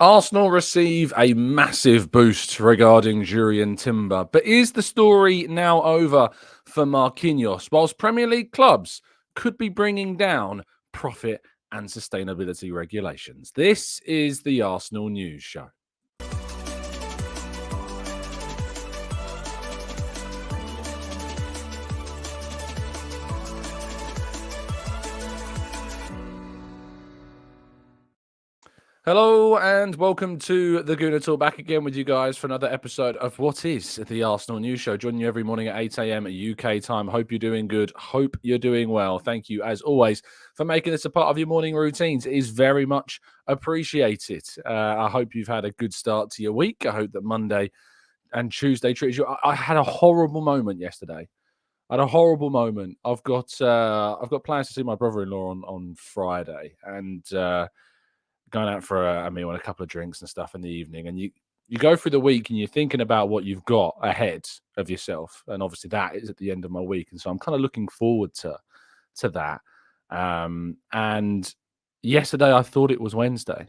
Arsenal receive a massive boost regarding Jurrien Timber, but is the story now over for Marquinhos, whilst Premier League clubs could be bringing down profit and sustainability regulations? This is the Arsenal News Show. Hello and welcome to the Gooner Talk, back again with you guys for another episode of what is the Arsenal News Show. Joining you every morning at 8 a.m. UK time. Hope you're doing good. Hope you're doing well. Thank you, as always, for making this a part of your morning routines. It is very much appreciated. I hope you've had a good start to your week. I hope that Monday and Tuesday treated you. I had a horrible moment yesterday. I've got plans to see my brother-in-law on Friday, and going out for a meal and a couple of drinks and stuff in the evening. And you go through the week and you're thinking about what you've got ahead of yourself. And obviously that is at the end of my week. And so I'm kind of looking forward to that. And yesterday I thought it was Wednesday.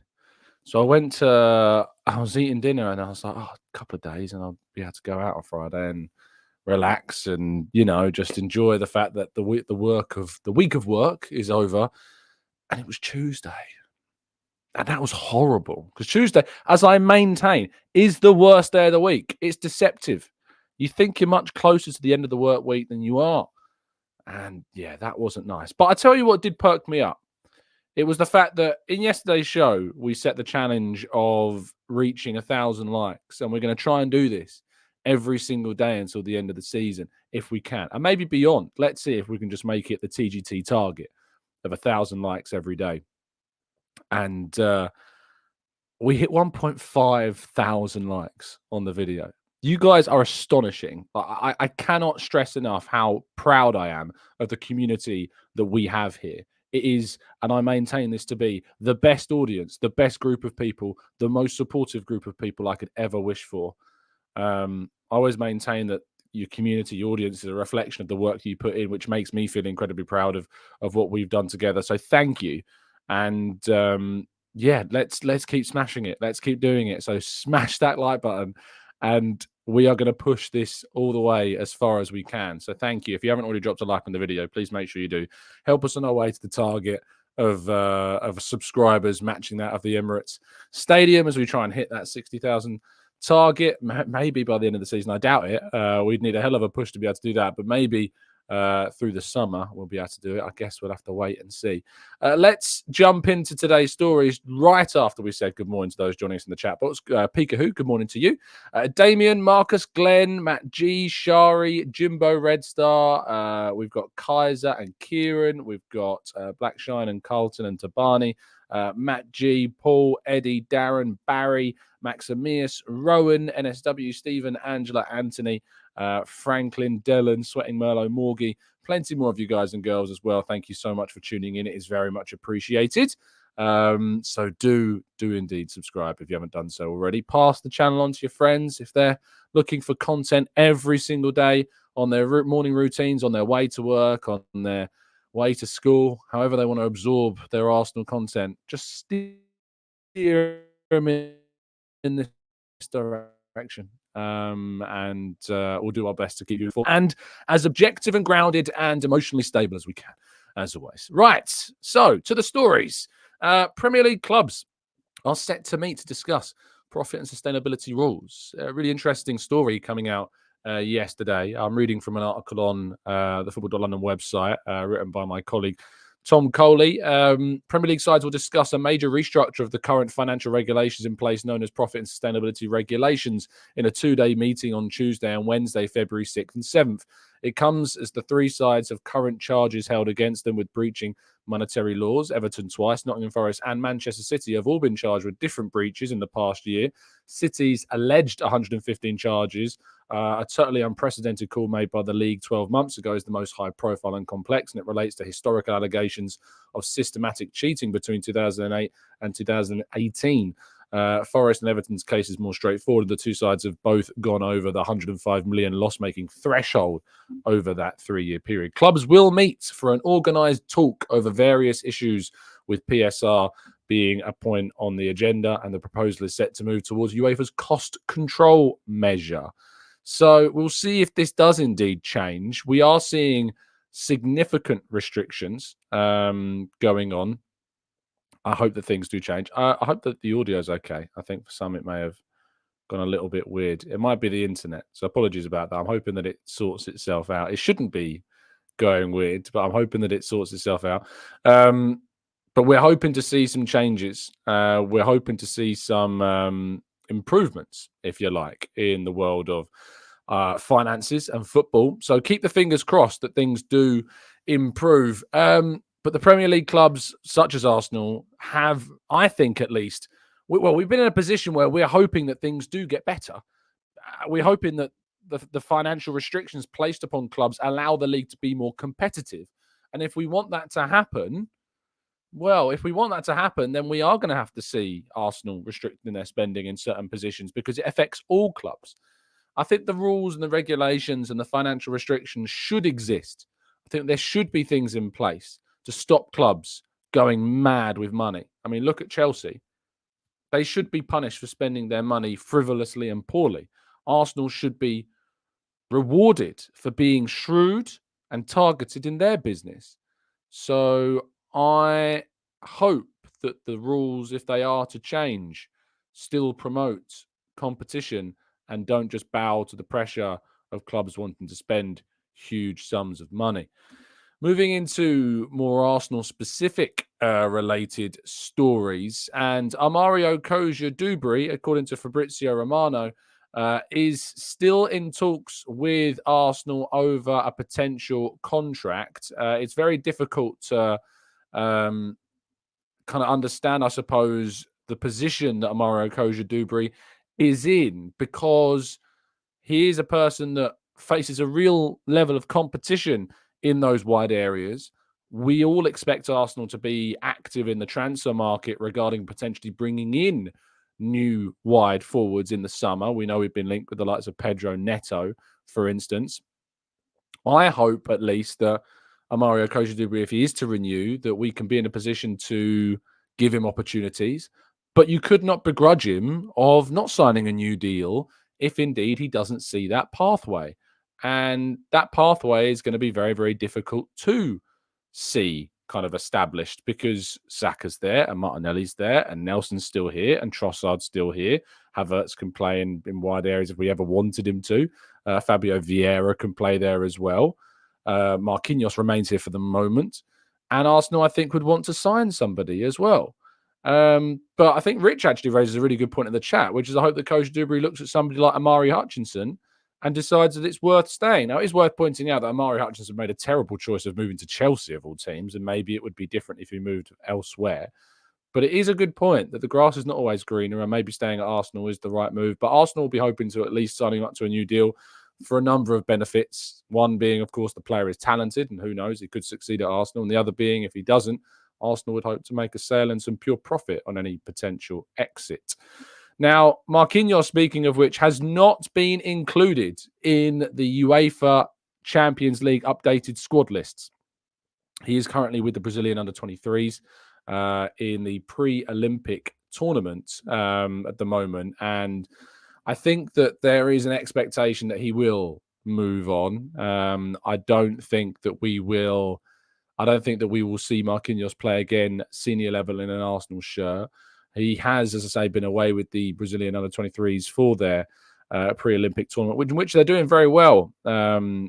So I was eating dinner and I was like, a couple of days and I'll be able to go out on Friday and relax and, just enjoy the fact that the week of work is over. And it was Tuesday. And that was horrible because Tuesday, as I maintain, is the worst day of the week. It's deceptive. You think you're much closer to the end of the work week than you are. And yeah, that wasn't nice. But I tell you what did perk me up. It was the fact that in yesterday's show, we set the challenge of reaching 1,000 likes. And we're going to try and do this every single day until the end of the season, if we can. And maybe beyond. Let's see if we can just make it the TGT target of 1,000 likes every day. And we hit 1.5 thousand likes on the video. You guys are astonishing. I cannot stress enough how proud I am of the community that we have here. It is, and I maintain this to be, the best audience, the best group of people, the most supportive group of people I could ever wish for. I always maintain that your community, your audience is a reflection of the work you put in, which makes me feel incredibly proud of what we've done together. So thank you. And let's keep smashing it. Let's keep doing it. So smash that like button, and we are going to push this all the way as far as we can. So thank you. If you haven't already dropped a like on the video, please make sure you do. Help us on our way to the target of subscribers matching that of the Emirates Stadium as we try and hit that 60,000 target. Maybe by the end of the season. I doubt it. We'd need a hell of a push to be able to do that, but maybe through the summer we'll be able to do it. I guess we'll have to wait and see. Let's jump into today's stories right after we said good morning to those joining us in the chat box. Pika Who, good morning to you. Damien, Marcus, Glenn, Matt G, Shari, Jimbo, Red Star. We've got Kaiser and Kieran. We've got Blackshine and Carlton and Tabani. Matt G, Paul, Eddie, Darren, Barry, Maximius, Rowan, NSW, Stephen, Angela, Anthony, Franklin, Dylan, Sweating Merlot, Morgie, plenty more of you guys and girls as well. Thank you so much for tuning in. It is very much appreciated. So do indeed subscribe if you haven't done so already. Pass the channel on to your friends if they're looking for content every single day on their morning routines, on their way to work, on their way to school, however they want to absorb their Arsenal content. Just steer them in this direction. And we'll do our best to keep you informed and as objective and grounded and emotionally stable as we can, as always. Right, so to the stories. Premier League clubs are set to meet to discuss profit and sustainability rules. A really interesting story coming out yesterday. I'm reading from an article on the Football.London website written by my colleague Tom Coley. Premier League sides will discuss a major restructure of the current financial regulations in place known as profit and sustainability regulations in a 2-day meeting on Tuesday and Wednesday, February 6th and 7th. It comes as the three sides have current charges held against them with breaching monetary laws. Everton twice, Nottingham Forest and Manchester City have all been charged with different breaches in the past year. City's alleged 115 charges, a totally unprecedented call made by the league 12 months ago, is the most high profile and complex, and it relates to historical allegations of systematic cheating between 2008 and 2018. Forest and Everton's case is more straightforward. The two sides have both gone over the 105 million loss-making threshold over that 3-year period. Clubs will meet for an organised talk over various issues with PSR being a point on the agenda, and the proposal is set to move towards UEFA's cost control measure. So we'll see if this does indeed change. We are seeing significant restrictions going on. I hope that things do change. I hope that the audio is okay. I think for some it may have gone a little bit weird. It might be the internet, so apologies about that. I'm hoping that it sorts itself out. It shouldn't be going weird, but I'm hoping that it sorts itself out. But we're hoping to see some changes. We're hoping to see some improvements, if you like, in the world of finances and football. So keep the fingers crossed that things do improve. But the Premier League clubs, such as Arsenal, have, I think at least, we've been in a position where we're hoping that things do get better. We're hoping that the financial restrictions placed upon clubs allow the league to be more competitive. And if we want that to happen, then we are going to have to see Arsenal restricting their spending in certain positions because it affects all clubs. I think the rules and the regulations and the financial restrictions should exist. I think there should be things in place to stop clubs going mad with money. I mean, look at Chelsea. They should be punished for spending their money frivolously and poorly. Arsenal should be rewarded for being shrewd and targeted in their business. So I hope that the rules, if they are to change, still promote competition and don't just bow to the pressure of clubs wanting to spend huge sums of money. Moving into more Arsenal-specific related stories, and Amario Cozier-Duberry, according to Fabrizio Romano, is still in talks with Arsenal over a potential contract. It's very difficult to kind of understand, I suppose, the position that Amario Cozier-Duberry is in, because he is a person that faces a real level of competition in those wide areas. We all expect Arsenal to be active in the transfer market regarding potentially bringing in new wide forwards in the summer. We know we've been linked with the likes of Pedro Neto, for instance. I hope at least that Amario Cozier-Duberry, if he is to renew, that we can be in a position to give him opportunities. But you could not begrudge him of not signing a new deal if indeed he doesn't see that pathway. And that pathway is going to be very, very difficult to see kind of established because Saka's there and Martinelli's there and Nelson's still here and Trossard's still here. Havertz can play in wide areas if we ever wanted him to. Fabio Vieira can play there as well. Marquinhos remains here for the moment. And Arsenal, I think, would want to sign somebody as well. But I think Rich actually raises a really good point in the chat, which is I hope that Cozier-Duberry looks at somebody like Amari Hutchinson and decides that it's worth staying. Now, it is worth pointing out that Amari Hutchinson made a terrible choice of moving to Chelsea of all teams, and maybe it would be different if he moved elsewhere. But it is a good point that the grass is not always greener, and maybe staying at Arsenal is the right move. But Arsenal will be hoping to at least signing up to a new deal for a number of benefits. One being, of course, the player is talented, and who knows, he could succeed at Arsenal. And the other being, if he doesn't, Arsenal would hope to make a sale and some pure profit on any potential exit. Now, Marquinhos, speaking of which, has not been included in the UEFA Champions League updated squad lists. He is currently with the Brazilian under-23s in the pre-Olympic tournament at the moment. And I think that there is an expectation that he will move on. I don't think that we will see Marquinhos play again senior level in an Arsenal shirt. He has, as I say, been away with the Brazilian under-23s for their pre-Olympic tournament, in which they're doing very well,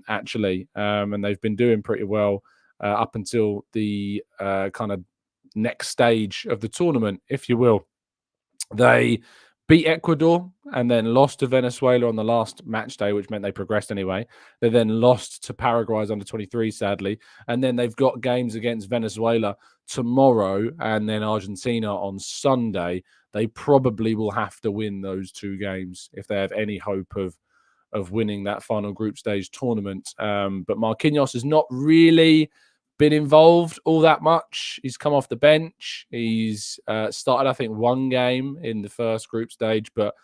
actually. And they've been doing pretty well up until the kind of next stage of the tournament, if you will. They beat Ecuador and then lost to Venezuela on the last match day, which meant they progressed anyway. They then lost to Paraguay's under-23, sadly. And then they've got games against Venezuela tomorrow and then Argentina on Sunday. They probably will have to win those two games if they have any hope of winning that final group stage tournament. But Marquinhos has not really been involved all that much. He's come off the bench. He's started, I think, one game in the first group stage, but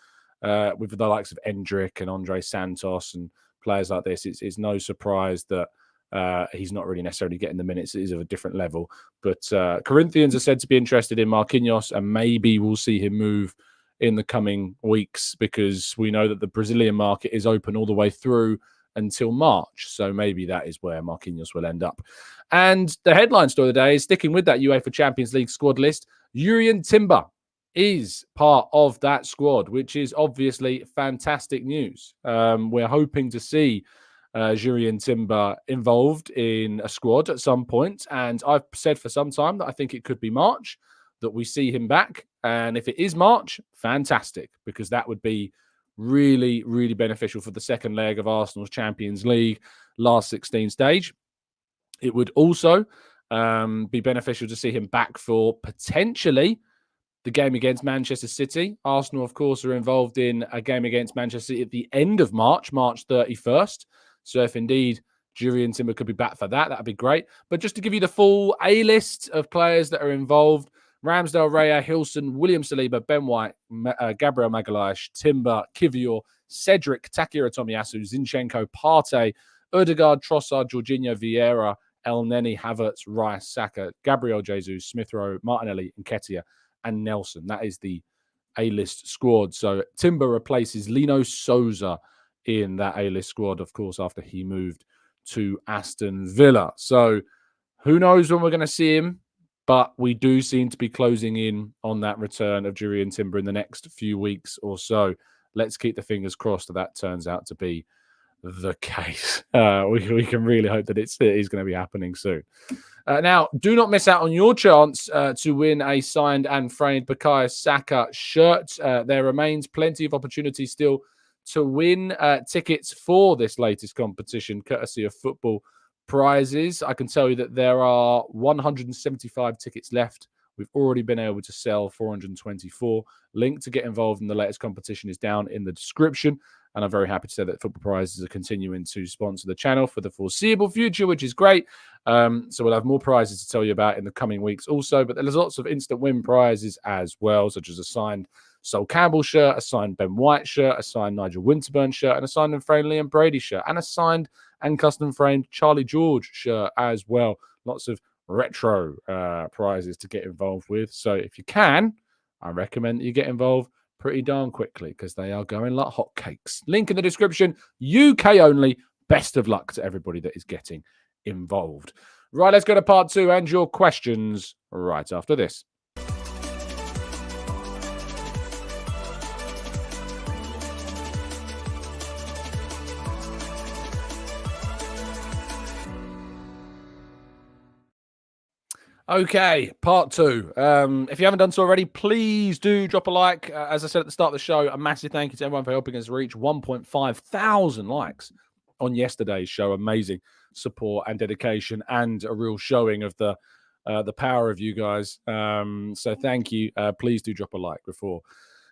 with the likes of Endrick and Andre Santos and players like this, it's no surprise that he's not really necessarily getting the minutes. It is of a different level. But Corinthians are said to be interested in Marquinhos, and maybe we'll see him move in the coming weeks, because we know that the Brazilian market is open all the way through until March. So maybe that is where Marquinhos will end up. And the headline story of the day is sticking with that UEFA Champions League squad list. Jurrien Timber is part of that squad, which is obviously fantastic news. We're hoping to see Jurrien Timber involved in a squad at some point. And I've said for some time that I think it could be March that we see him back. And if it is March, fantastic, because that would be really, really beneficial for the second leg of Arsenal's Champions League last 16 stage. It would also be beneficial to see him back for potentially the game against Manchester City. Arsenal, of course, are involved in a game against Manchester City at the end of March, March 31st. So if indeed Jurrien Timber could be back for that, that'd be great. But just to give you the full A-list of players that are involved: Ramsdale, Raya, Hilson, William Saliba, Ben White, Gabriel Magalhaes, Timber, Kivior, Cedric, Takehiro Tomiyasu, Zinchenko, Partey, Odegaard, Trossard, Jorginho, Vieira, El Neni, Havertz, Rice, Saka, Gabriel Jesus, Smith Rowe, Martinelli, Nketiah, and Nelson. That is the A-list squad. So Timber replaces Lino Souza in that A-list squad, of course, after he moved to Aston Villa. So who knows when we're going to see him, but we do seem to be closing in on that return of Jurrien Timber in the next few weeks or so. Let's keep the fingers crossed that turns out to be the case. We can really hope that it is going to be happening soon. Now, do not miss out on your chance to win a signed and framed Bukayo Saka shirt. There remains plenty of opportunities still to win tickets for this latest competition, courtesy of Football Prizes. I can tell you that there are 175 tickets left. We've already been able to sell 424. Link to get involved in the latest competition is down in the description. And I'm very happy to say that Football Prizes are continuing to sponsor the channel for the foreseeable future, which is great. So we'll have more prizes to tell you about in the coming weeks also. But there's lots of instant win prizes as well, such as a signed Sol Campbell shirt, a signed Ben White shirt, a signed Nigel Winterburn shirt, and a signed and framed Liam Brady shirt, and a signed and custom framed Charlie George shirt as well. Lots of retro prizes to get involved with. So if you can, I recommend that you get involved pretty darn quickly, because they are going like hotcakes. Link in the description. UK only. Best of luck to everybody that is getting involved. Right, let's go to part 2 and your questions right after this. Okay, part 2. If you haven't done so already, please do drop a like. As I said at the start of the show, a massive thank you to everyone for helping us reach 1.5 thousand likes on yesterday's show. Amazing support and dedication, and a real showing of the power of you guys. So thank you. Please do drop a like before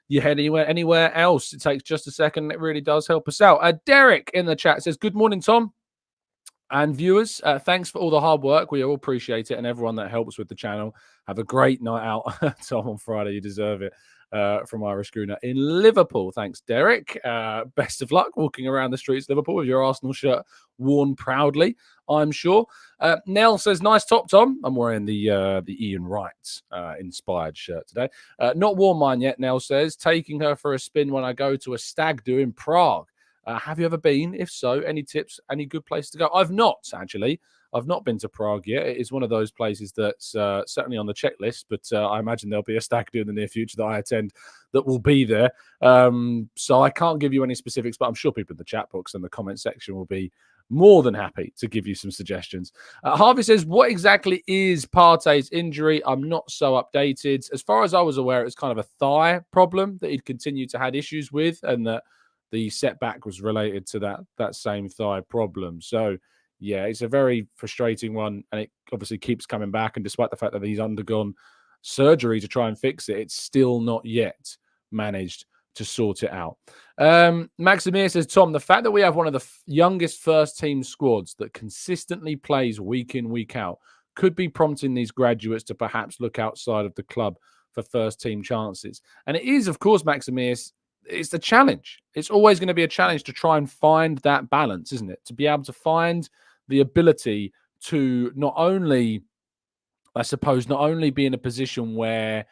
you head anywhere else. It takes just a second. It really does help us out. Derek in the chat says, "Good morning, Tom and viewers. Thanks for all the hard work. We all appreciate it. And everyone that helps with the channel. Have a great night out, Tom, on Friday. You deserve it." From Irish Gooner in Liverpool. Thanks, Derek. Best of luck walking around the streets of Liverpool with your Arsenal shirt worn proudly, I'm sure. Nell says, "Nice top, Tom." I'm wearing the Ian Wright inspired shirt today. Not worn mine yet, Nell says. "Taking her for a spin when I go to a stag do in Prague." Have you ever been? If so, any tips? Any good place to go? I've not, actually. I've not been to Prague yet. It is one of those places that's certainly on the checklist, but I imagine there'll be a stag do in the near future that I attend that will be there. So I can't give you any specifics, but I'm sure people in the chat box and the comment section will be more than happy to give you some suggestions. Harvey says, "What exactly is Partey's injury? I'm not so updated. As far as I was aware, it was kind of a thigh problem that he'd continued to have issues with, and that the setback was related to that same thigh problem." So yeah, it's a very frustrating one, and it obviously keeps coming back. And despite the fact that he's undergone surgery to try and fix it, it's still not yet managed to sort it out. Maximir says, "Tom, the fact that we have one of the youngest first team squads that consistently plays week in, week out could be prompting these graduates to perhaps look outside of the club for first team chances." And it is, of course, Maximir, it's the challenge. It's always going to be a challenge to try and find that balance, isn't it? To be able to find the ability to not only, I suppose, not only be in a position where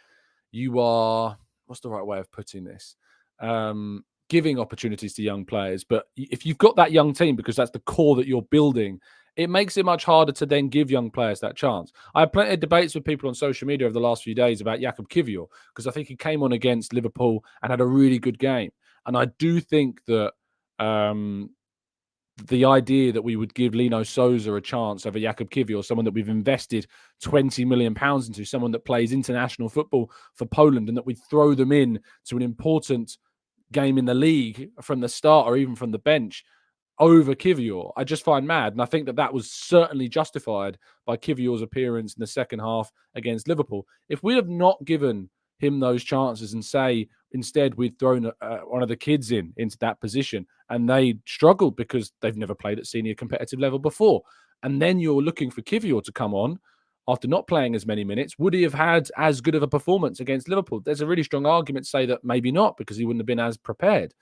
you are, what's the right way of putting this? Giving opportunities to young players. But if you've got that young team, because that's the core that you're building, it makes it much harder to then give young players that chance. I had plenty of debates with people on social media over the last few days about Jakub Kiwior, because I think he came on against Liverpool and had a really good game. And I do think that the idea that we would give Lino Souza a chance over Jakub Kiwior, someone that we've invested £20 million into, someone that plays international football for Poland, and that we throw them in to an important game in the league from the start or even from the bench over Kiwior, I just find mad. And I think that was certainly justified by Kiwior's appearance in the second half against Liverpool. If we have not given him those chances and say instead we'd thrown one of the kids into that position and they struggled because they've never played at senior competitive level before, and then you're looking for Kiwior to come on after not playing as many minutes, would he have had as good of a performance against Liverpool? There's a really strong argument to say that maybe not, because he wouldn't have been as prepared.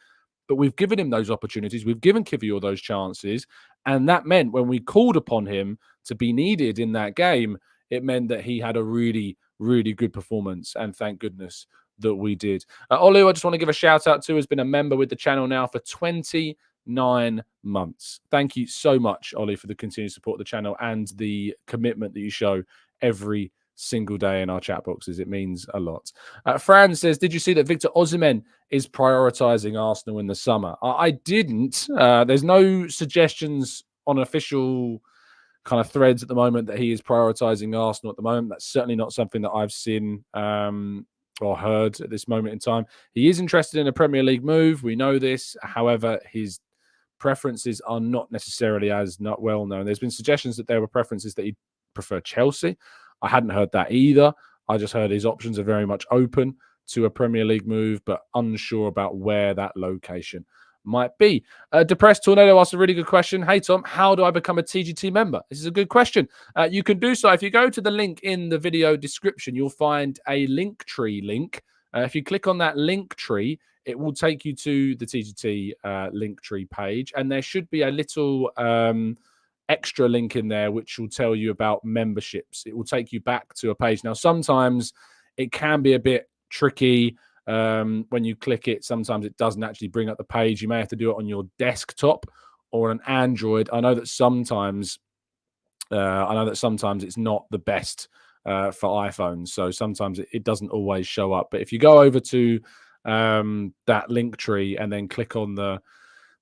But we've given him those opportunities. We've given Kiwior those chances. And that meant when we called upon him to be needed in that game, it meant that he had a really, really good performance. And thank goodness that we did. Olu, I just want to give a shout out to, has been a member with the channel now for 29 months. Thank you so much, Ollie, for the continued support of the channel and the commitment that you show every single day in our chat boxes. It means a lot. Fran says, did you see that Victor Osimhen is prioritizing Arsenal in the summer? I didn't. There's no suggestions on official kind of threads at the moment that he is prioritizing Arsenal at the moment. That's certainly not something that I've seen or heard at this moment in time. He is interested in a Premier League move. We know this. However, his preferences are not necessarily as not well known. There's been suggestions that there were preferences that he'd prefer Chelsea. I hadn't heard that either. I just heard his options are very much open to a Premier League move, but unsure about where that location might be. Depressed Tornado asked a really good question. Hey, Tom, how do I become a TGT member? This is a good question. You can do so. If you go to the link in the video description, you'll find a Linktree link. If you click on that Linktree, it will take you to the TGT Linktree page, and there should be a little extra link in there which will tell you about memberships. It will take you back to a page. Now, sometimes it can be a bit tricky when you click it. Sometimes it doesn't actually bring up the page. You may have to do it on your desktop or an Android. I know that sometimes it's not the best for iPhones, so sometimes it doesn't always show up. But if you go over to that link tree and then click on the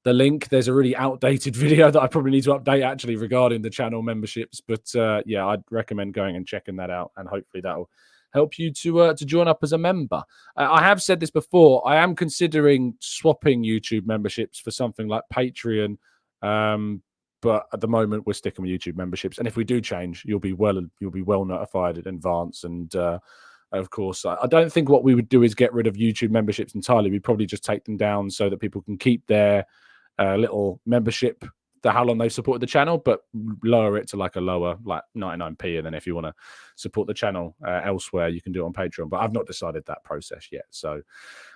link, there's a really outdated video that I probably need to update actually regarding the channel memberships. But yeah, I'd recommend going and checking that out, and hopefully that'll help you to join up as a member. I have said this before. I am considering swapping YouTube memberships for something like Patreon, but at the moment we're sticking with YouTube memberships. And if we do change, you'll be well notified in advance. And of course, I don't think what we would do is get rid of YouTube memberships entirely. We'd probably just take them down so that people can keep their little membership, how long they've supported the channel, but lower it to like a lower, like 99p. And then if you want to support the channel elsewhere, you can do it on Patreon. But I've not decided that process yet. So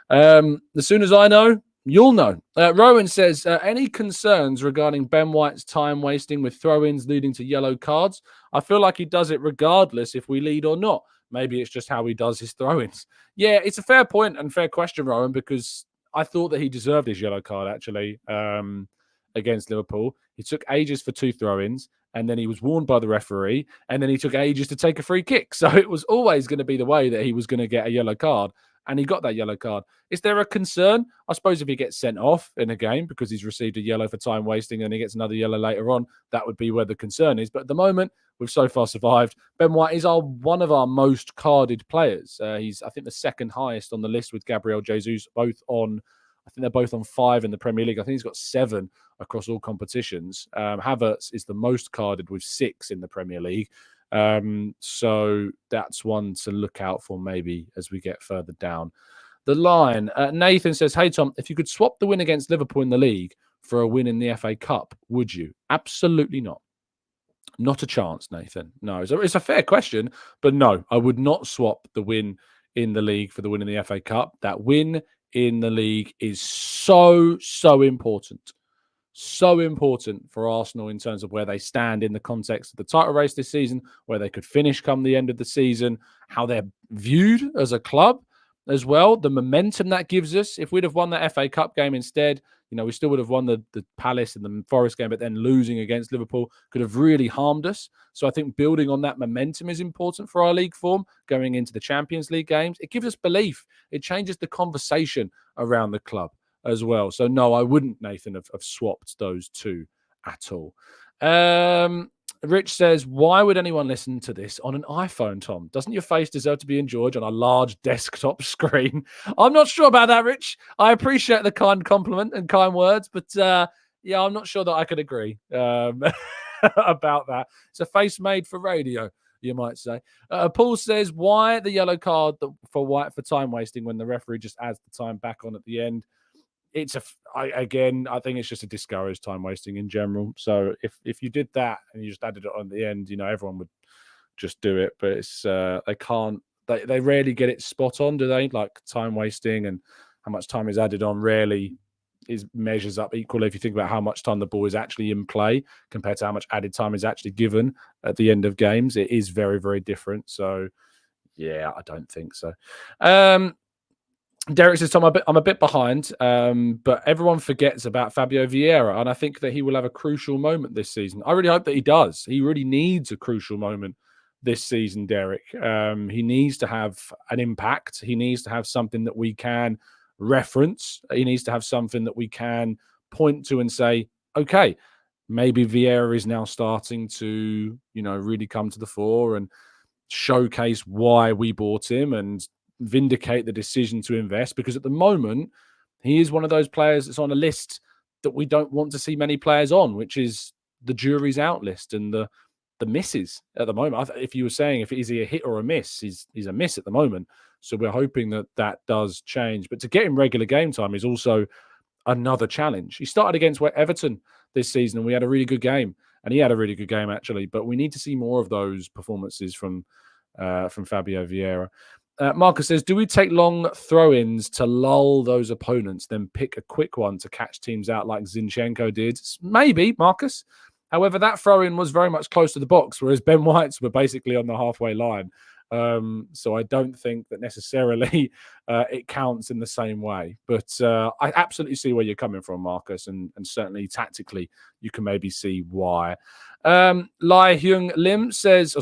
as soon as I know, you'll know. Rowan says, any concerns regarding Ben White's time wasting with throw-ins leading to yellow cards? I feel like he does it regardless if we lead or not. Maybe it's just how he does his throw-ins. Yeah, it's a fair point and fair question, Rowan, because I thought that he deserved his yellow card, actually, against Liverpool. He took ages for 2 throw-ins, and then he was warned by the referee, and then he took ages to take a free kick. So it was always going to be the way that he was going to get a yellow card, and he got that yellow card. Is there a concern? I suppose if he gets sent off in a game because he's received a yellow for time wasting and he gets another yellow later on, that would be where the concern is. But at the moment, we've so far survived. Ben White is one of our most carded players. He's, I think, the second highest on the list with Gabriel Jesus, I think they're both on 5 in the Premier League. I think he's got 7 across all competitions. Havertz is the most carded with 6 in the Premier League. So that's one to look out for maybe as we get further down the line. Nathan says, hey, Tom, if you could swap the win against Liverpool in the league for a win in the FA Cup, would you? Absolutely not. Not a chance, Nathan. No, it's a fair question, but no, I would not swap the win in the league for the win in the FA Cup. That win in the league is so important. so important for Arsenal in terms of where they stand in the context of the title race this season, where they could finish come the end of the season, how they're viewed as a club as well, the momentum that gives us. If we'd have won that FA Cup game instead, we still would have won the Palace and the Forest game, but then losing against Liverpool could have really harmed us. So I think building on that momentum is important for our league form going into the Champions League games. It gives us belief. It changes the conversation around the club as well. So no, I wouldn't, Nathan, have swapped those two at all. Rich says, why would anyone listen to this on an iPhone, Tom? Doesn't your face deserve to be enjoyed on a large desktop screen? I'm not sure about that, Rich. I appreciate the kind compliment and kind words, but yeah, I'm not sure that I could agree about that. It's a face made for radio, you might say. Paul says, why the yellow card for White for time wasting when the referee just adds the time back on at the end? I think it's just a discouraged time wasting in general. So if you did that and you just added it on the end, everyone would just do it. But it's they rarely get it spot on, do they? Like time wasting and how much time is added on rarely measures up equally if you think about how much time the ball is actually in play compared to how much added time is actually given at the end of games. It is very, very different. So yeah, I don't think so. Derek says, Tom, I'm a bit behind, but everyone forgets about Fabio Vieira, and I think that he will have a crucial moment this season. I really hope that he does. He really needs a crucial moment this season, Derek. He needs to have an impact. He needs to have something that we can reference. He needs to have something that we can point to and say, okay, maybe Vieira is now starting to, really come to the fore and showcase why we bought him and vindicate the decision to invest, because at the moment he is one of those players that's on a list that we don't want to see many players on, which is the jury's out list and the misses at the moment. If you were saying if is he a hit or a miss, he's a miss at the moment. So we're hoping that does change. But to get him regular game time is also another challenge. He started against Everton this season and we had a really good game, and he had a really good game actually. But we need to see more of those performances from Fabio Vieira. Marcus says, do we take long throw-ins to lull those opponents, then pick a quick one to catch teams out like Zinchenko did? Maybe, Marcus. However, that throw-in was very much close to the box, whereas Ben White's were basically on the halfway line. So I don't think that necessarily it counts in the same way. But I absolutely see where you're coming from, Marcus, and certainly tactically you can maybe see why. Lai Heng Lim says,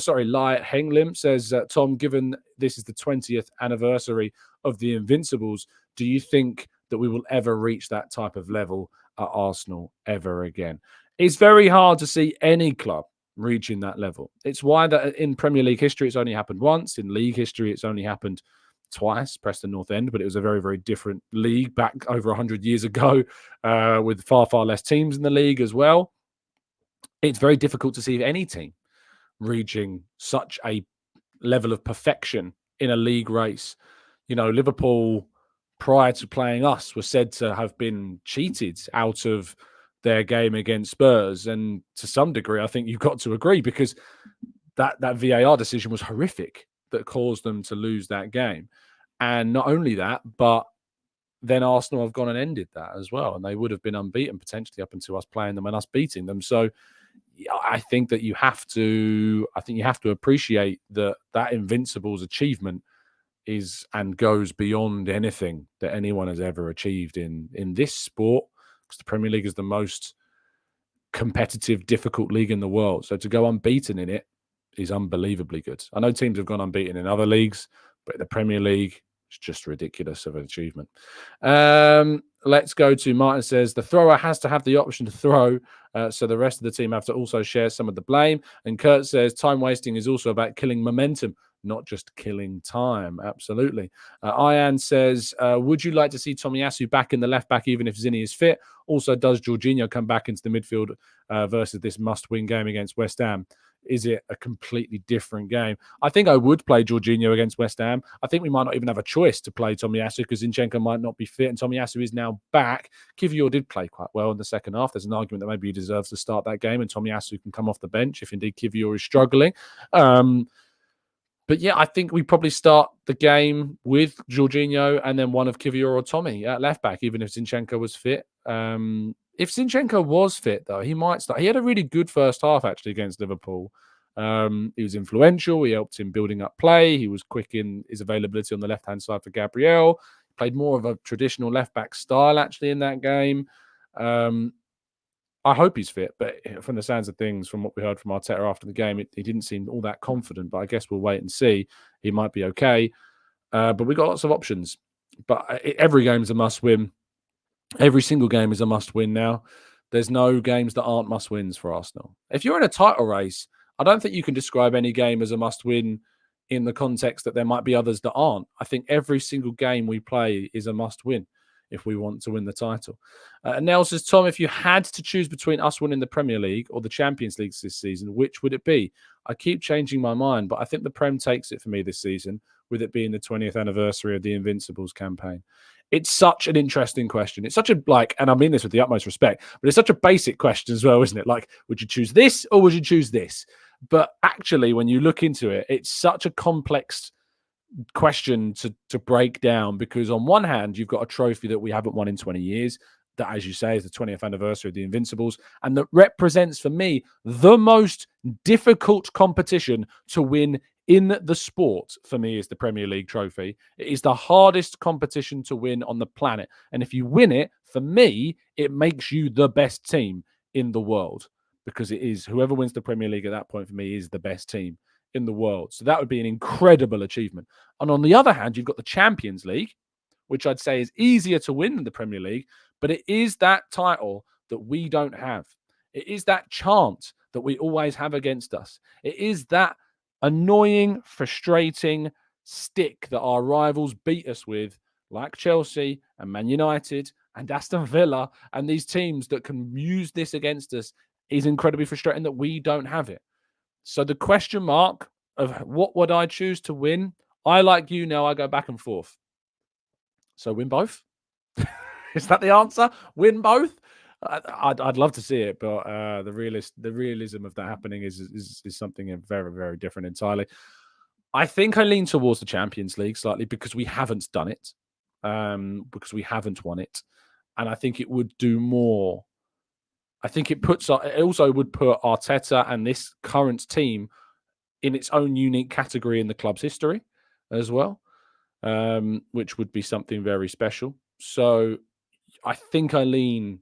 Tom, given this is the 20th anniversary of the Invincibles, do you think that we will ever reach that type of level at Arsenal ever again? It's very hard to see any club reaching that level. It's why that in Premier League history it's only happened once. In league history it's only happened twice, Preston North End, but it was a very, very different league back over 100 years ago with far, far less teams in the league as well. It's very difficult to see any team reaching such a level of perfection in a league race. Liverpool, prior to playing us, were said to have been cheated out of their game against Spurs. And to some degree, I think you've got to agree, because that VAR decision was horrific that caused them to lose that game. And not only that, but then Arsenal have gone and ended that as well. And they would have been unbeaten potentially up until us playing them and us beating them. So I think that you have to appreciate that Invincibles achievement is and goes beyond anything that anyone has ever achieved in this sport, because the Premier League is the most competitive, difficult league in the world. So to go unbeaten in it is unbelievably good. I know teams have gone unbeaten in other leagues, but the Premier League is just ridiculous of an achievement. Let's go to Martin says, the thrower has to have the option to throw, so the rest of the team have to also share some of the blame. And Kurt says, time wasting is also about killing momentum, not just killing time. Absolutely. Ian says, would you like to see Tomiyasu back in the left back even if Zinni is fit? Also, does Jorginho come back into the midfield versus this must-win game against West Ham? Is it a completely different game? I think I would play Jorginho against West Ham. I think we might not even have a choice to play Tomiyasu because Zinchenko might not be fit and Tomiyasu is now back. Kivior did play quite well in the second half. There's an argument that maybe he deserves to start that game and Tomiyasu can come off the bench if indeed Kivior is struggling. But yeah, I think we probably start the game with Jorginho and then one of Kivior or Tommy at left back, even if Zinchenko was fit. If Zinchenko was fit, though, he might start. He had a really good first half, actually, against Liverpool. He was influential. He helped him building up play. He was quick in his availability on the left-hand side for Gabriel. Played more of a traditional left-back style, actually, in that game. I hope he's fit, but from the sounds of things, from what we heard from Arteta after the game, he didn't seem all that confident, but I guess we'll wait and see. He might be okay. But we've got lots of options. But every game is a must-win. Every single game is a must-win now. There's no games that aren't must-wins for Arsenal. If you're in a title race, I don't think you can describe any game as a must-win in the context that there might be others that aren't. I think every single game we play is a must-win if we want to win the title. Nell says, Tom, if you had to choose between us winning the Premier League or the Champions League this season, which would it be? I keep changing my mind, but I think the Prem takes it for me this season, with it being the 20th anniversary of the Invincibles campaign. It's such an interesting question. It's such a, and I mean this with the utmost respect, but it's such a basic question as well, isn't it? Like, would you choose this or would you choose this? But actually, when you look into it, it's such a complex question to break down, because on one hand, you've got a trophy that we haven't won in 20 years, that, as you say, is the 20th anniversary of the Invincibles, and that represents, for me, the most difficult competition to win in the sport. For me, is the Premier League trophy. It is the hardest competition to win on the planet, and if you win it, for me, it makes you the best team in the world, because it is, whoever wins the Premier League at that point, for me, is the best team in the world. So that would be an incredible achievement. And on the other hand, you've got the Champions League, which I'd say is easier to win than the Premier League, but it is that title that we don't have. It is that chant that we always have against us. It is that annoying, frustrating stick that our rivals beat us with, like Chelsea and Man United and Aston Villa, and these teams that can use this against us, is incredibly frustrating that we don't have it. So the question mark of what would I choose to win, I, like you now, I go back and forth. So win both? Is that the answer? Win both? I'd love to see it, but the realism of that happening is something very, very different entirely. I think I lean towards the Champions League slightly, because we haven't done it, because we haven't won it, and I think it would do more. I think it also would put Arteta and this current team in its own unique category in the club's history as well, which would be something very special. So I think I lean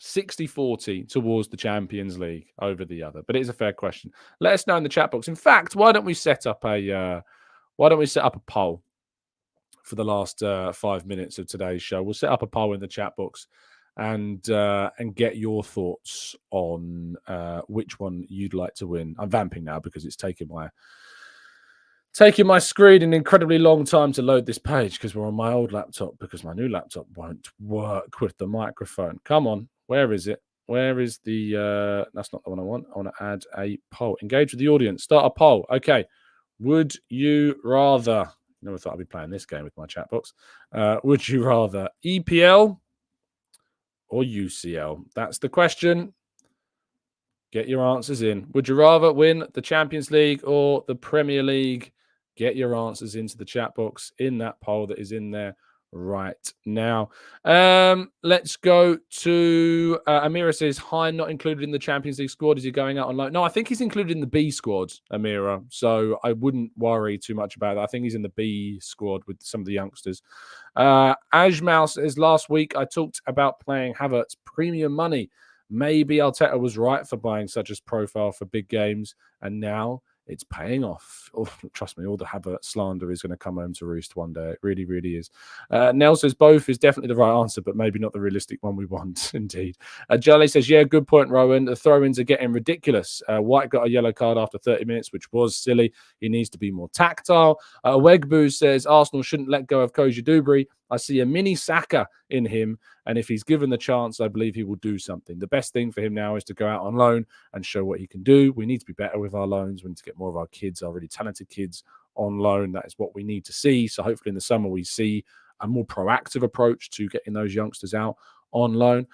60-40 towards the Champions League over the other, but it is a fair question. Let us know in the chat box. In fact, why don't we set up a poll for the last 5 minutes of today's show? We'll set up a poll in the chat box and get your thoughts on which one you'd like to win. I'm vamping now because it's taking my screen an incredibly long time to load this page, because we're on my old laptop, because my new laptop won't work with the microphone. Come on, where is it? Where is the that's not the one I want. I want to add a poll. Engage with the audience. Start a poll. Okay. Would you rather, never thought I'd be playing this game with my chat box. Would you rather EPL or UCL? That's the question. Get your answers in. Would you rather win the Champions League or the Premier League? Get your answers into the chat box in that poll that is in there right now. Let's go to Amira says, hi, not included in the Champions League squad. Is he going out on loan? No, I think he's included in the B squad, Amira. So I wouldn't worry too much about that. I think he's in the B squad with some of the youngsters. Ajmal says, last week I talked about playing Havertz premium money. Maybe Arteta was right for buying such a profile for big games, and now it's paying off. Oh, trust me, all the Havertz slander is going to come home to roost one day. It really, really is. Nell says both is definitely the right answer, but maybe not the realistic one we want, indeed. Jolly says, yeah, good point, Rowan. The throw-ins are getting ridiculous. White got a yellow card after 30 minutes, which was silly. He needs to be more tactile. Wegboo says, Arsenal shouldn't let go of Cozier-Duberry. I see a mini Saka in him, and if he's given the chance, I believe he will do something. The best thing for him now is to go out on loan and show what he can do. We need to be better with our loans. We need to get more of our kids, our really talented kids, on loan. That is what we need to see. So hopefully in the summer we see a more proactive approach to getting those youngsters out on loan.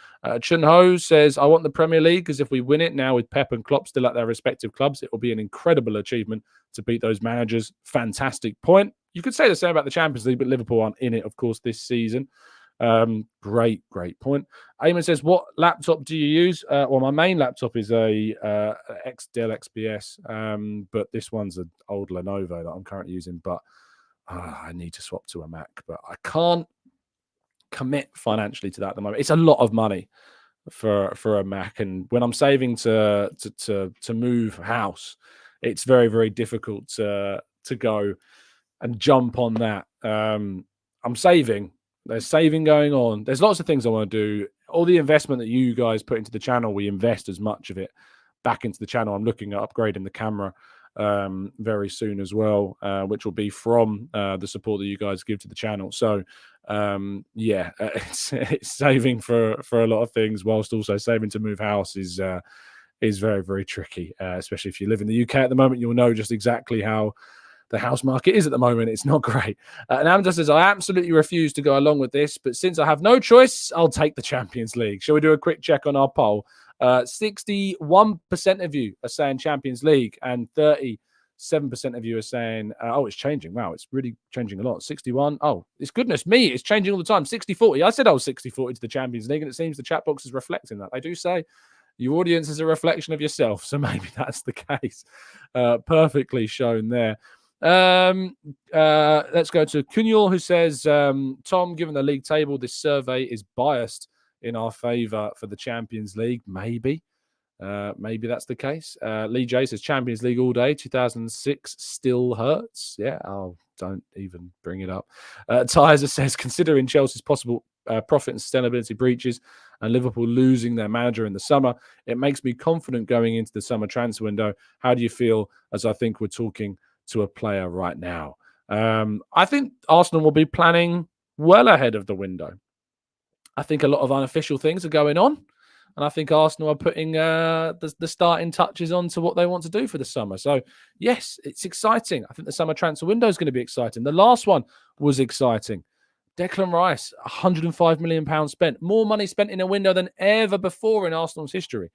Chun Ho says, I want the Premier League, because if we win it now with Pep and Klopp still at their respective clubs, it will be an incredible achievement to beat those managers. Fantastic point. You could say the same about the Champions League, but Liverpool aren't in it, of course, this season. Great point. Eamon says, what laptop do you use? Well, my main laptop is a Dell XPS, but this one's an old Lenovo that I'm currently using, but I need to swap to a Mac, but I can't commit financially to that at the moment. It's a lot of money for a Mac, and when I'm saving to move house, it's very, very difficult to go and jump on that. I'm saving. There's saving going on. There's lots of things I want to do. All the investment that you guys put into the channel, we invest as much of it back into the channel. I'm looking at upgrading the camera very soon as well, which will be from the support that you guys give to the channel. So it's saving for a lot of things, whilst also saving to move house is very, very tricky, especially if you live in the UK at the moment. You'll know just exactly how the house market is at the moment. It's not great. And Amanda says, I absolutely refuse to go along with this, but since I have no choice, I'll take the Champions League. Shall we do a quick check on our poll? 61% of you are saying Champions League, and 37% of you are saying, it's changing. Wow, it's really changing a lot. 61. Oh, it's goodness me. It's changing all the time. 60-40. I said I was 60-40 to the Champions League, and it seems the chat box is reflecting that. I do say your audience is a reflection of yourself, so maybe that's the case. Perfectly shown there. Let's go to Kunyul, who says, Tom, given the league table, this survey is biased in our favor for the Champions League. Maybe that's the case. Lee J says Champions League all day. 2006 still hurts. Yeah, don't even bring it up. Tyzer says, considering Chelsea's possible profit and sustainability breaches and Liverpool losing their manager in the summer, it makes me confident going into the summer transfer window. How do you feel, as I think we're talking to a player right now? I think Arsenal will be planning well ahead of the window. I think a lot of unofficial things are going on, and I think Arsenal are putting the starting touches on to what they want to do for the summer. So, yes, it's exciting. I think the summer transfer window is going to be exciting. The last one was exciting. Declan Rice, £105 million spent. More money spent in a window than ever before in Arsenal's history.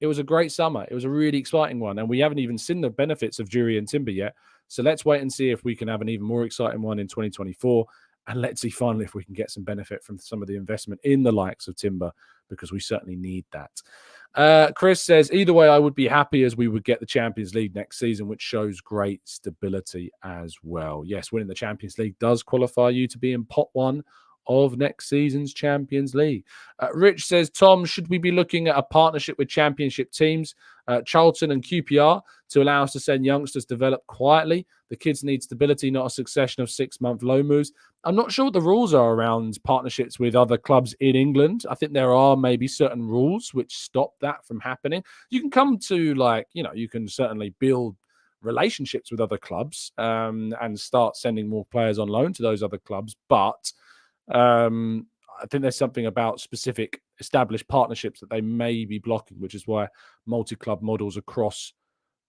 It was a great summer. It was a really exciting one, and we haven't even seen the benefits of Jurrien Timber yet. So let's wait and see if we can have an even more exciting one in 2024. And let's see finally if we can get some benefit from some of the investment in the likes of Timber, because we certainly need that. Chris says, either way, I would be happy as we would get the Champions League next season, which shows great stability as well. Yes, winning the Champions League does qualify you to be in pot one of next season's Champions League. Rich says, Tom, should we be looking at a partnership with championship teams, Charlton and QPR, to allow us to send youngsters develop quietly? The kids need stability, not a succession of 6-month loan moves. I'm not sure what the rules are around partnerships with other clubs in England. I think there are maybe certain rules which stop that from happening. You can come to you can certainly build relationships with other clubs and start sending more players on loan to those other clubs. But I think there's something about specific established partnerships that they may be blocking, which is why multi-club models across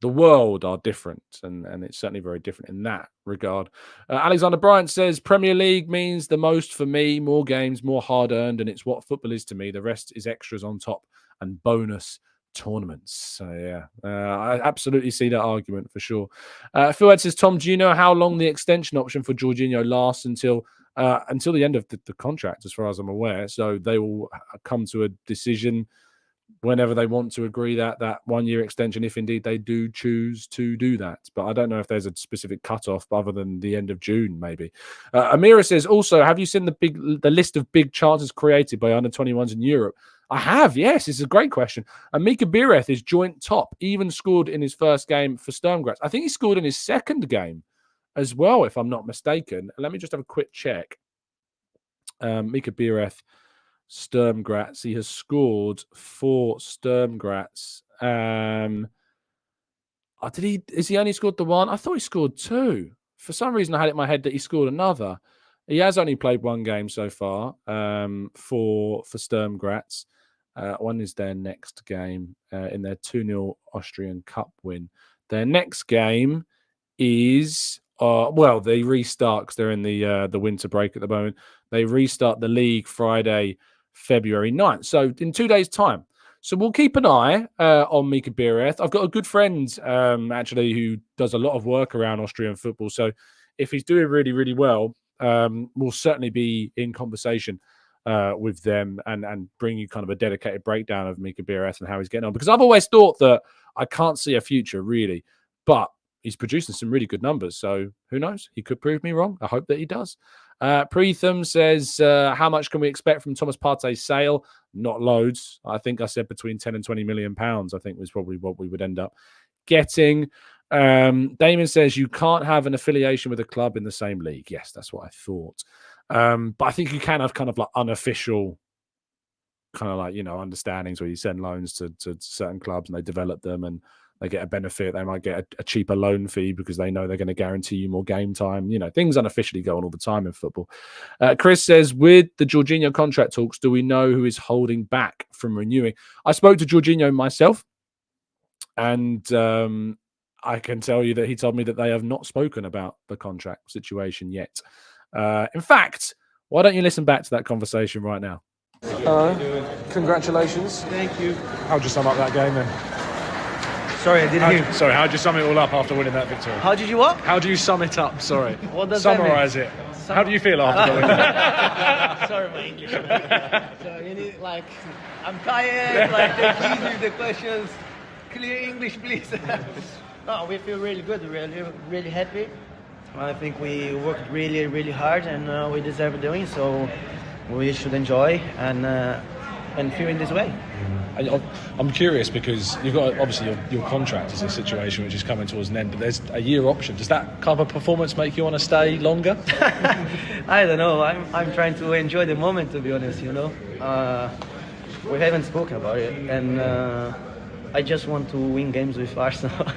the world are different, and it's certainly very different in that regard. Alexander Bryant says, Premier League means the most for me, more games, more hard-earned, and it's what football is to me. The rest is extras on top and bonus tournaments. So, yeah, I absolutely see that argument for sure. Phil Ed says, Tom, do you know how long the extension option for Jorginho lasts until the end of the contract, as far as I'm aware? So they will come to a decision whenever they want to agree that 1 year extension, if indeed they do choose to do that. But I don't know if there's a specific cutoff other than the end of June, maybe. Amira says, also, have you seen the list of big chances created by under-21s in Europe? I have, yes. It's a great question. And Mika Bireth is joint top, even scored in his first game for Sturm Graz. I think he scored in his second game as well, if I'm not mistaken. Let me just have a quick check. Mika Bireth, Sturm Graz. He has scored for Sturm Graz. Has he only scored the one? I thought he scored two. For some reason, I had it in my head that he scored another. He has only played one game so far for Sturm Graz. One is their next game in their 2-0 Austrian Cup win. Their next game is they restart because they're in the winter break at the moment. They restart the league Friday, February 9th. So in 2 days' time. So we'll keep an eye on Mika Bireth. I've got a good friend actually who does a lot of work around Austrian football. So if he's doing really, really well, we'll certainly be in conversation with them and bring you kind of a dedicated breakdown of Mika Biereth and how he's getting on. Because I've always thought that I can't see a future really, but he's producing some really good numbers. So who knows? He could prove me wrong. I hope that he does. Preetham says, how much can we expect from Thomas Partey's sale? Not loads. I think I said between 10 and 20 million pounds, I think was probably what we would end up getting. Damon says you can't have an affiliation with a club in the same league. Yes, that's what I thought. But I think you can have kind of like unofficial kind of like, understandings where you send loans to certain clubs and they develop them and they get a benefit. They might get a cheaper loan fee because they know they're going to guarantee you more game time. Things unofficially go on all the time in football. Chris says, with the Jorginho contract talks, do we know who is holding back from renewing? I spoke to Jorginho myself, and I can tell you that he told me that they have not spoken about the contract situation yet. In fact, why don't you listen back to that conversation right now? Congratulations. Thank you. How'd you sum up that game then? Sorry, I didn't hear. Sorry, how'd you sum it all up after winning that victory? How did you what? How do you sum it up? Sorry. What does Summarize that mean? it. How do you feel after winning that? Sorry, my English. So you need I'm tired. Take easy with the questions. Clear English, please. No, we feel really good. Really happy. I think we worked really, really hard, and we deserve doing so. We should enjoy and feel in this way. I'm curious because you've got obviously your contract is a situation which is coming towards an end, but there's a year option. Does that kind of performance make you want to stay longer? I don't know. I'm trying to enjoy the moment, to be honest. We haven't spoken about it, and I just want to win games with Arsenal.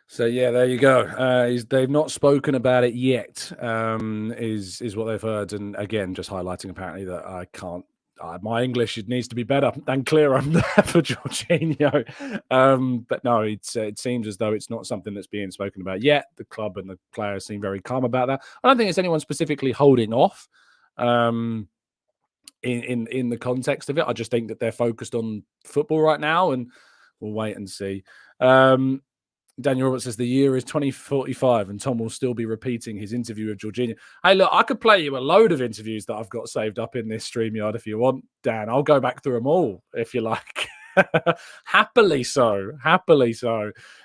So yeah, there you go. They've not spoken about it yet, is what they've heard. And again, just highlighting apparently that I can't. My English needs to be better and clearer for Jorginho. But no, it seems as though it's not something that's being spoken about yet. The club and the players seem very calm about that. I don't think it's anyone specifically holding off in the context of it. I just think that they're focused on football right now, and we'll wait and see. Daniel Roberts says the year is 2045 and Tom will still be repeating his interview with Jorginho. Hey, look, I could play you a load of interviews that I've got saved up in this StreamYard if you want, Dan. I'll go back through them all if you like. Happily so.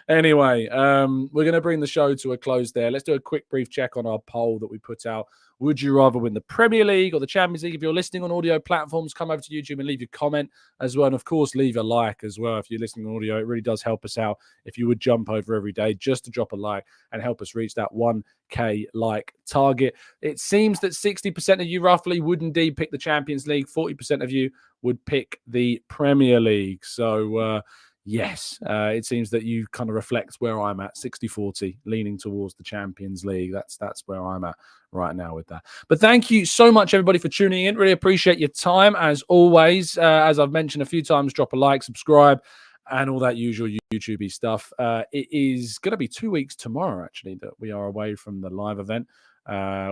Anyway, we're going to bring the show to a close there. Let's do a quick brief check on our poll that we put out. Would you rather win the Premier League or the Champions League? If you're listening on audio platforms, come over to YouTube and leave your comment as well. And of course, leave a like as well. If you're listening on audio, it really does help us out. If you would jump over every day just to drop a like and help us reach that 1K like target. It seems that 60% of you roughly would indeed pick the Champions League. 40% of you would pick the Premier League. So, yes, it seems that you kind of reflect where I'm at, 60-40, leaning towards the Champions League. That's where I'm at right now with that. But thank you so much, everybody, for tuning in. Really appreciate your time, as always. As I've mentioned a few times, drop a like, subscribe, and all that usual YouTube-y stuff. It is going to be 2 weeks tomorrow, actually, that we are away from the live event,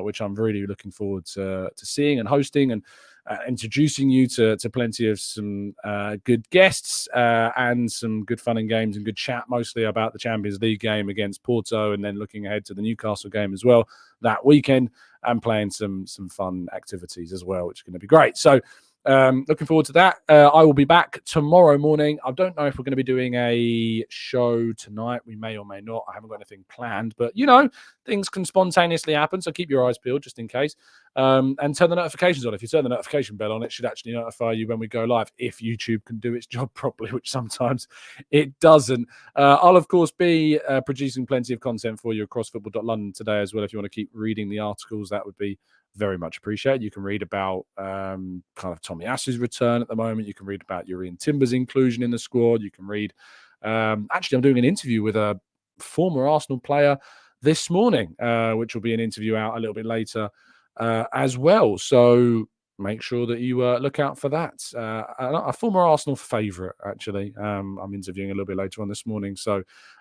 which I'm really looking forward to seeing and hosting and introducing you to plenty of some good guests and some good fun and games and good chat, mostly about the Champions League game against Porto, and then looking ahead to the Newcastle game as well that weekend, and playing some fun activities as well, which is going to be great. So looking forward to that. I will be back tomorrow morning. I don't know if we're going to be doing a show tonight. We may or may not. I haven't got anything planned, but things can spontaneously happen. So keep your eyes peeled just in case. And turn the notifications on. If you turn the notification bell on, it should actually notify you when we go live, if YouTube can do its job properly, which sometimes it doesn't. I'll, of course, be producing plenty of content for you across football.london today as well. If you want to keep reading the articles, that would be very much appreciated. You can read about kind of Tommy As's return at the moment. You can read about Jurrien Timber's inclusion in the squad. You can read, actually, I'm doing an interview with a former Arsenal player this morning, which will be an interview out a little bit later as well. So make sure that you look out for that. A former Arsenal favourite, actually. I'm interviewing a little bit later on this morning.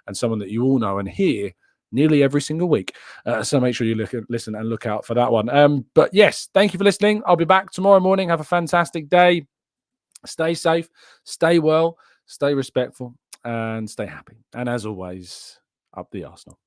And someone that you all know and hear nearly every single week. So make sure you listen and look out for that one. But yes, thank you for listening. I'll be back tomorrow morning. Have a fantastic day. Stay safe, stay well, stay respectful, and stay happy. And as always, up the Arsenal.